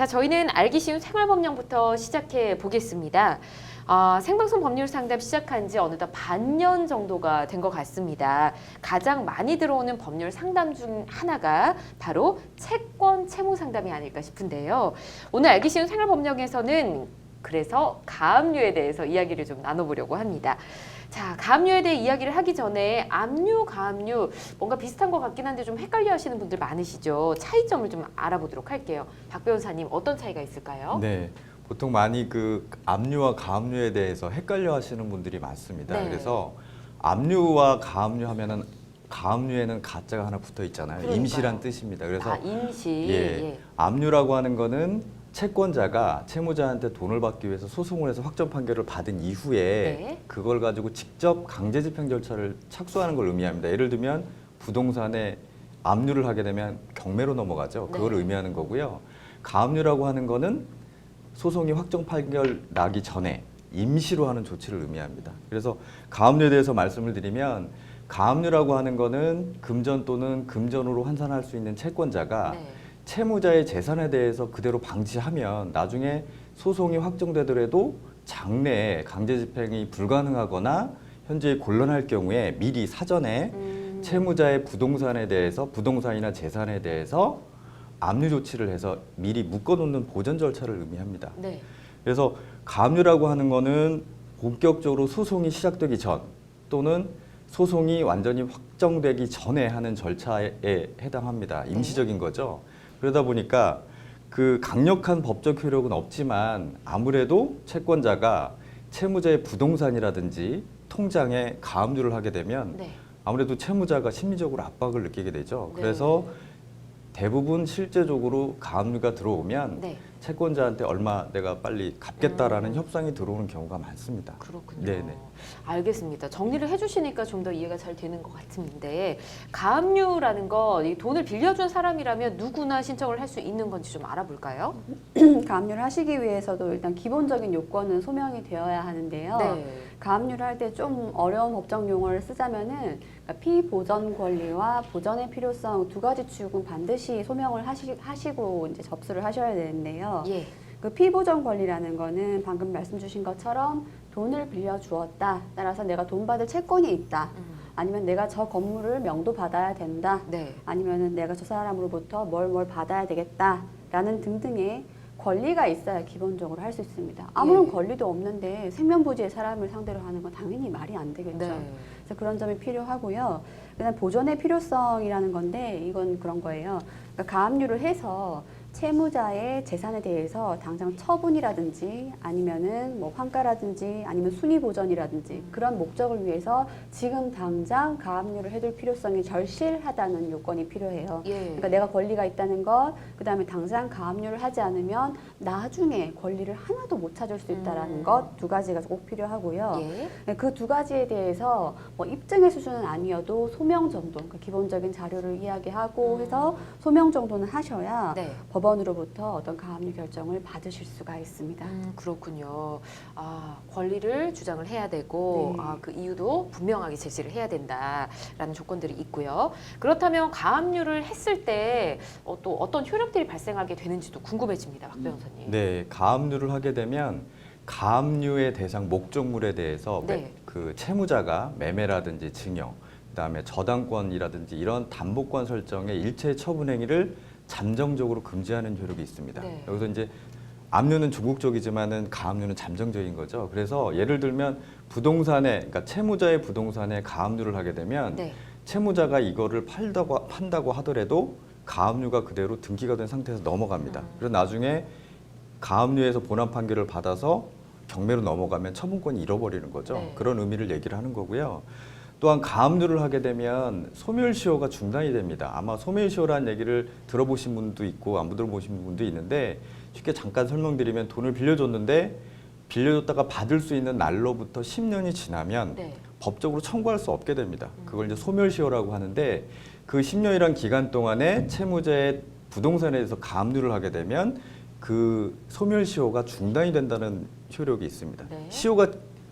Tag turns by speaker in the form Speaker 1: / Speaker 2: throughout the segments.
Speaker 1: 자, 저희는 알기 쉬운 생활법령부터 시작해 보겠습니다. 생방송 법률 상담 시작한 지 어느덧 반년 정도가 된 것 같습니다. 가장 많이 들어오는 법률 상담 중 하나가 바로 채권 채무 상담이 아닐까 싶은데요. 오늘 알기 쉬운 생활법령에서는 그래서 가압류에 대해서 이야기를 좀 나눠보려고 합니다. 자, 가압류에 대해 이야기를 하기 전에 압류, 가압류 뭔가 비슷한 것 같긴 한데 좀 헷갈려 하시는 분들 많으시죠. 차이점을 좀 알아보도록 할게요. 박 변호사님, 어떤 차이가 있을까요?
Speaker 2: 네, 보통 많이 그 압류와 가압류에 대해서 헷갈려 하시는 분들이 많습니다.
Speaker 1: 네.
Speaker 2: 그래서 압류와 가압류 하면은 가압류에는 가자가 하나 붙어 있잖아요.
Speaker 1: 그러니까요.
Speaker 2: 임시란 뜻입니다. 그래서
Speaker 1: 임시.
Speaker 2: 예, 압류라고 하는 거는 채권자가 채무자한테 돈을 받기 위해서 소송을 해서 확정 판결을 받은 이후에
Speaker 1: 네.
Speaker 2: 그걸 가지고 직접 강제 집행 절차를 착수하는 걸 의미합니다. 예를 들면 부동산에 압류를 하게 되면 경매로 넘어가죠. 그걸
Speaker 1: 네.
Speaker 2: 의미하는 거고요. 가압류라고 하는 거는 소송이 확정 판결 나기 전에 임시로 하는 조치를 의미합니다. 그래서 가압류에 대해서 말씀을 드리면 가압류라고 하는 거는 금전 또는 금전으로 환산할 수 있는 채권자가
Speaker 1: 네.
Speaker 2: 채무자의 재산에 대해서 그대로 방치하면 나중에 소송이 확정되더라도 장래에 강제 집행이 불가능하거나 현재 곤란할 경우에 미리 사전에 채무자의 부동산에 대해서 부동산이나 재산에 대해서 압류 조치를 해서 미리 묶어놓는 보전 절차를 의미합니다.
Speaker 1: 네.
Speaker 2: 그래서 가압류라고 하는 거는 본격적으로 소송이 시작되기 전 또는 소송이 완전히 확정되기 전에 하는 절차에 해당합니다. 임시적인 거죠. 그러다 보니까 그 강력한 법적 효력은 없지만 아무래도 채권자가 채무자의 부동산이라든지 통장에 가압류를 하게 되면
Speaker 1: 네.
Speaker 2: 아무래도 채무자가 심리적으로 압박을 느끼게 되죠.
Speaker 1: 네.
Speaker 2: 그래서 대부분 실제적으로 가압류가 들어오면
Speaker 1: 네.
Speaker 2: 채권자한테 얼마 내가 빨리 갚겠다라는 협상이 들어오는 경우가 많습니다.
Speaker 1: 그렇군요.
Speaker 2: 네네.
Speaker 1: 알겠습니다. 정리를 해주시니까 좀 더 이해가 잘 되는 것 같은데 가압류라는 거 이 돈을 빌려준 사람이라면 누구나 신청을 할 수 있는 건지 좀 알아볼까요?
Speaker 3: 가압류를 하시기 위해서도 일단 기본적인 요건은 소명이 되어야 하는데요.
Speaker 1: 네.
Speaker 3: 가압류를 할 때 좀 어려운 법적 용어를 쓰자면은 그러니까 피보전 권리와 보전의 필요성 두 가지 축은 반드시 소명을 하시고 이제 접수를 하셔야 되는데요.
Speaker 1: 예.
Speaker 3: 그 피보전 권리라는 거는 방금 말씀 주신 것처럼 돈을 빌려 주었다. 따라서 내가 돈 받을 채권이 있다. 아니면 내가 저 건물을 명도 받아야 된다.
Speaker 1: 네.
Speaker 3: 아니면은 내가 저 사람으로부터 뭘 받아야 되겠다라는 등등의 권리가 있어야 기본적으로 할 수 있습니다. 아무런
Speaker 1: 예.
Speaker 3: 권리도 없는데 생면부지의 사람을 상대로 하는 건 당연히 말이 안 되겠죠.
Speaker 1: 네.
Speaker 3: 그래서 그런 점이 필요하고요. 그다음 보전의 필요성이라는 건데 이건 그런 거예요. 그러니까 가압류를 해서 채무자의 재산에 대해서 당장 처분이라든지 아니면은 뭐 환가라든지 아니면 순위 보전이라든지 그런 목적을 위해서 지금 당장 가압류를 해둘 필요성이 절실하다는 요건이 필요해요.
Speaker 1: 예.
Speaker 3: 그러니까 내가 권리가 있다는 것, 그 다음에 당장 가압류를 하지 않으면 나중에 권리를 하나도 못 찾을 수 있다라는 것 두 가지가 꼭 필요하고요.
Speaker 1: 예.
Speaker 3: 그 두 가지에 대해서 뭐 입증의 수준은 아니어도 소명 정도, 그러니까 기본적인 자료를 이야기하고 해서 소명 정도는 하셔야
Speaker 1: 네.
Speaker 3: 법원으로부터 어떤 가압류 결정을 받으실 수가 있습니다.
Speaker 1: 그렇군요. 권리를 주장을 해야 되고
Speaker 3: 네.
Speaker 1: 그 이유도 분명하게 제시를 해야 된다라는 조건들이 있고요. 그렇다면 가압류를 했을 때 또 어떤 효력들이 발생하게 되는지도 궁금해집니다. 박 변호사님.
Speaker 2: 네, 가압류를 하게 되면 가압류의 대상 목적물에 대해서
Speaker 1: 네.
Speaker 2: 그 채무자가 매매라든지 증여, 그다음에 저당권이라든지 이런 담보권 설정의 일체 처분 행위를 잠정적으로 금지하는 효력이 있습니다.
Speaker 1: 네.
Speaker 2: 여기서 이제 압류는 중국적이지만은 가압류는 잠정적인 거죠. 그래서 예를 들면 부동산에, 그러니까 채무자의 부동산에 가압류를 하게 되면
Speaker 1: 네.
Speaker 2: 채무자가 이거를 판다고 하더라도 가압류가 그대로 등기가 된 상태에서 넘어갑니다. 그래서 나중에 가압류에서 본안 판결을 받아서 경매로 넘어가면 처분권이 잃어버리는 거죠.
Speaker 1: 네.
Speaker 2: 그런 의미를 얘기를 하는 거고요. 또한 가압류를 하게 되면 소멸시효가 중단이 됩니다. 아마 소멸시효라는 얘기를 들어보신 분도 있고 안 들어보신 분도 있는데 쉽게 잠깐 설명드리면 돈을 빌려줬는데 빌려줬다가 받을 수 있는 날로부터 10년이 지나면
Speaker 1: 네.
Speaker 2: 법적으로 청구할 수 없게 됩니다. 그걸 이제 소멸시효라고 하는데 그 10년이란 기간 동안에 채무자의 부동산에 대해서 가압류를 하게 되면 그 소멸시효가 중단이 된다는 효력이 있습니다.
Speaker 1: 네.
Speaker 2: 시효가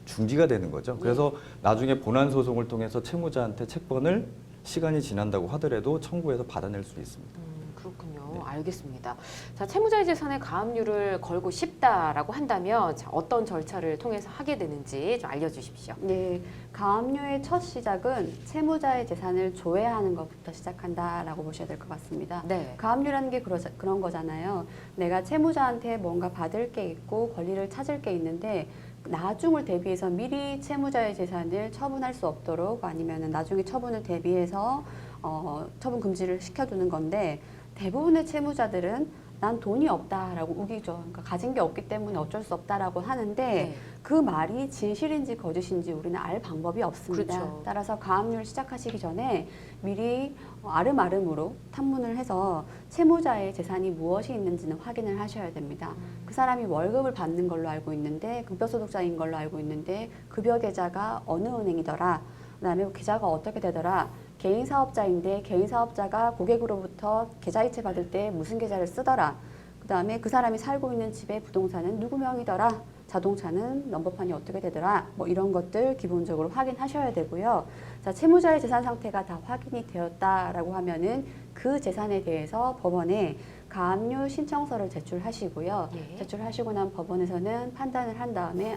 Speaker 2: 중지가 되는 거죠. 그래서 나중에 본안 소송을 통해서 채무자한테 채권을 시간이 지난다고 하더라도 청구해서 받아낼 수 있습니다.
Speaker 1: 그렇군요.
Speaker 2: 네.
Speaker 1: 알겠습니다. 자, 채무자의 재산에 가압류를 걸고 싶다라고 한다면 자, 어떤 절차를 통해서 하게 되는지 좀 알려주십시오.
Speaker 3: 네, 가압류의 첫 시작은 채무자의 재산을 조회하는 것부터 시작한다라고 보셔야 될 것 같습니다.
Speaker 1: 네.
Speaker 3: 가압류라는 게 그런 거잖아요. 내가 채무자한테 뭔가 받을 게 있고 권리를 찾을 게 있는데 나중을 대비해서 미리 채무자의 재산을 처분할 수 없도록 아니면 나중에 처분을 대비해서 처분 금지를 시켜두는 건데 대부분의 채무자들은 난 돈이 없다라고 우기죠. 그러니까 가진 게 없기 때문에 어쩔 수 없다라고 하는데
Speaker 1: 네.
Speaker 3: 그 말이 진실인지 거짓인지 우리는 알 방법이 없습니다.
Speaker 1: 그렇죠.
Speaker 3: 따라서 가압류를 시작하시기 전에 미리 아름아름으로 탐문을 해서 채무자의 재산이 무엇이 있는지는 확인을 하셔야 됩니다. 그 사람이 월급을 받는 걸로 알고 있는데 급여소득자인 걸로 알고 있는데 급여 계좌가 어느 은행이더라. 그다음에 계좌가 어떻게 되더라. 개인 사업자인데 개인 사업자가 고객으로부터 계좌이체 받을 때 무슨 계좌를 쓰더라. 그다음에 그 사람이 살고 있는 집의 부동산은 누구 명이더라. 자동차는 넘버판이 어떻게 되더라. 뭐 이런 것들 기본적으로 확인하셔야 되고요. 자, 채무자의 재산 상태가 다 확인이 되었다라고 하면은 그 재산에 대해서 법원에 가압류 신청서를 제출하시고요.
Speaker 1: 예.
Speaker 3: 제출하시고 난 법원에서는 판단을 한 다음에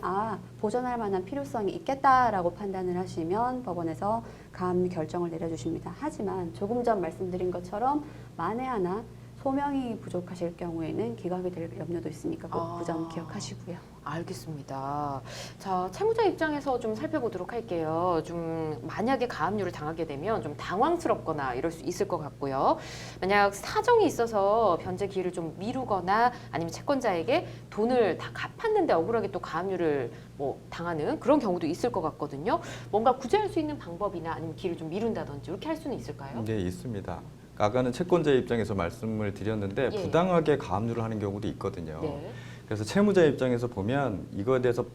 Speaker 3: 보전할 만한 필요성이 있겠다라고 판단을 하시면 법원에서 가압류 결정을 내려주십니다. 하지만 조금 전 말씀드린 것처럼 만에 하나 소명이 부족하실 경우에는 기각이 될 염려도 있으니까 꼭 그 점 기억하시고요.
Speaker 1: 알겠습니다. 자, 채무자 입장에서 좀 살펴보도록 할게요. 좀 만약에 가압류를 당하게 되면 좀 당황스럽거나 이럴 수 있을 것 같고요. 만약 사정이 있어서 변제 기일을 좀 미루거나 아니면 채권자에게 돈을 다 갚았는데 억울하게 또 가압류를 뭐 당하는 그런 경우도 있을 것 같거든요. 뭔가 구제할 수 있는 방법이나 아니면 기일을 좀 미룬다든지 이렇게 할 수는 있을까요?
Speaker 2: 네, 있습니다. 아까는 채권자 입장에서 말씀을 드렸는데
Speaker 1: 예.
Speaker 2: 부당하게 가압류를 하는 경우도 있거든요.
Speaker 1: 네.
Speaker 2: 그래서 채무자 입장에서 보면 이거에 대해서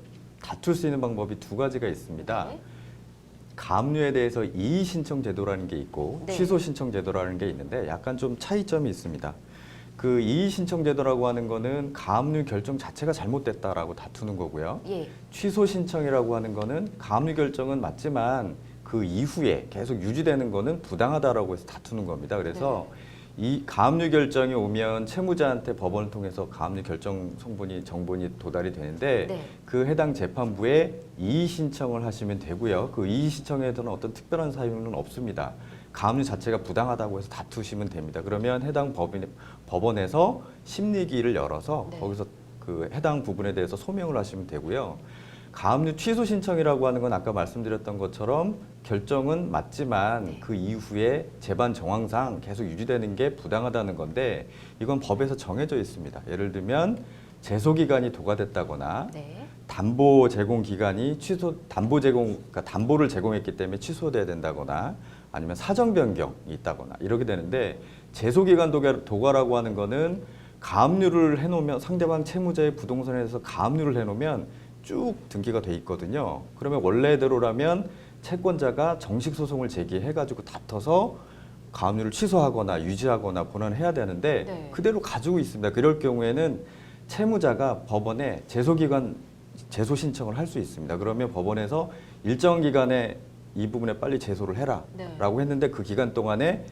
Speaker 2: 다툴 수 있는 방법이 두 가지가 있습니다.
Speaker 1: 네.
Speaker 2: 가압류에 대해서 이의 신청 제도라는 게 있고
Speaker 1: 네.
Speaker 2: 취소 신청 제도라는 게 있는데 약간 좀 차이점이 있습니다. 그 이의 신청 제도라고 하는 거는 가압류 결정 자체가 잘못됐다라고 다투는 거고요.
Speaker 1: 예.
Speaker 2: 취소 신청이라고 하는 거는 가압류 결정은 맞지만 그 이후에 계속 유지되는 거는 부당하다라고 해서 다투는 겁니다. 그래서 이 가압류 결정이 오면 채무자한테 법원을 통해서 가압류 결정 정본이 도달이 되는데
Speaker 1: 네.
Speaker 2: 그 해당 재판부에 이의 신청을 하시면 되고요. 그 이의 신청에 대한 어떤 특별한 사유는 없습니다. 가압류 자체가 부당하다고 해서 다투시면 됩니다. 그러면 해당 법원에서 심리기를 열어서
Speaker 1: 네.
Speaker 2: 거기서 그 해당 부분에 대해서 소명을 하시면 되고요. 가압류 취소 신청이라고 하는 건 아까 말씀드렸던 것처럼 결정은 맞지만
Speaker 1: 네.
Speaker 2: 그 이후에 재반 정황상 계속 유지되는 게 부당하다는 건데 이건 법에서 정해져 있습니다. 예를 들면 제소 기간이 도과됐다거나
Speaker 1: 네.
Speaker 2: 담보 제공 기간이 그러니까 담보를 제공했기 때문에 취소돼야 된다거나 아니면 사정 변경이 있다거나 이렇게 되는데 제소 기간 도과라고 하는 거는 가압류를 해놓으면 상대방 채무자의 부동산에서 가압류를 해놓으면 쭉 등기가 돼 있거든요. 그러면 원래대로라면 채권자가 정식 소송을 제기해가지고 다퉈서 가압류를 취소하거나 유지하거나 본원해야 되는데
Speaker 1: 네.
Speaker 2: 그대로 가지고 있습니다. 그럴 경우에는 채무자가 법원에 제소 신청을 할 수 있습니다. 그러면 법원에서 일정 기간에 이 부분에 빨리 제소를 해라라고
Speaker 1: 네.
Speaker 2: 했는데 그 기간 동안에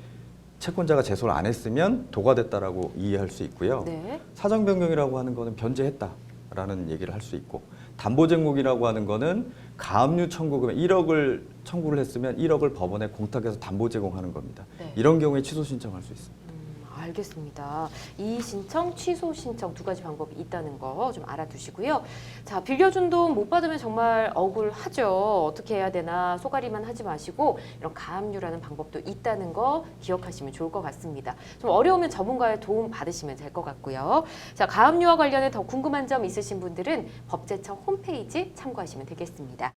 Speaker 2: 채권자가 제소를 안 했으면 도과됐다라고 이해할 수 있고요.
Speaker 1: 네.
Speaker 2: 사정 변경이라고 하는 거는 변제했다라는 얘기를 할 수 있고 담보 제공이라고 하는 거는 가압류 청구금 1억을 청구를 했으면 1억을 법원에 공탁해서 담보 제공하는 겁니다.
Speaker 1: 네.
Speaker 2: 이런 경우에 취소 신청할 수 있습니다.
Speaker 1: 알겠습니다. 이의 신청, 취소 신청 두 가지 방법이 있다는 거 좀 알아두시고요. 자, 빌려준 돈 못 받으면 정말 억울하죠. 어떻게 해야 되나 쏘가리만 하지 마시고 이런 가압류라는 방법도 있다는 거 기억하시면 좋을 것 같습니다. 좀 어려우면 전문가의 도움 받으시면 될 것 같고요. 자, 가압류와 관련해 더 궁금한 점 있으신 분들은 법제처 홈페이지 참고하시면 되겠습니다.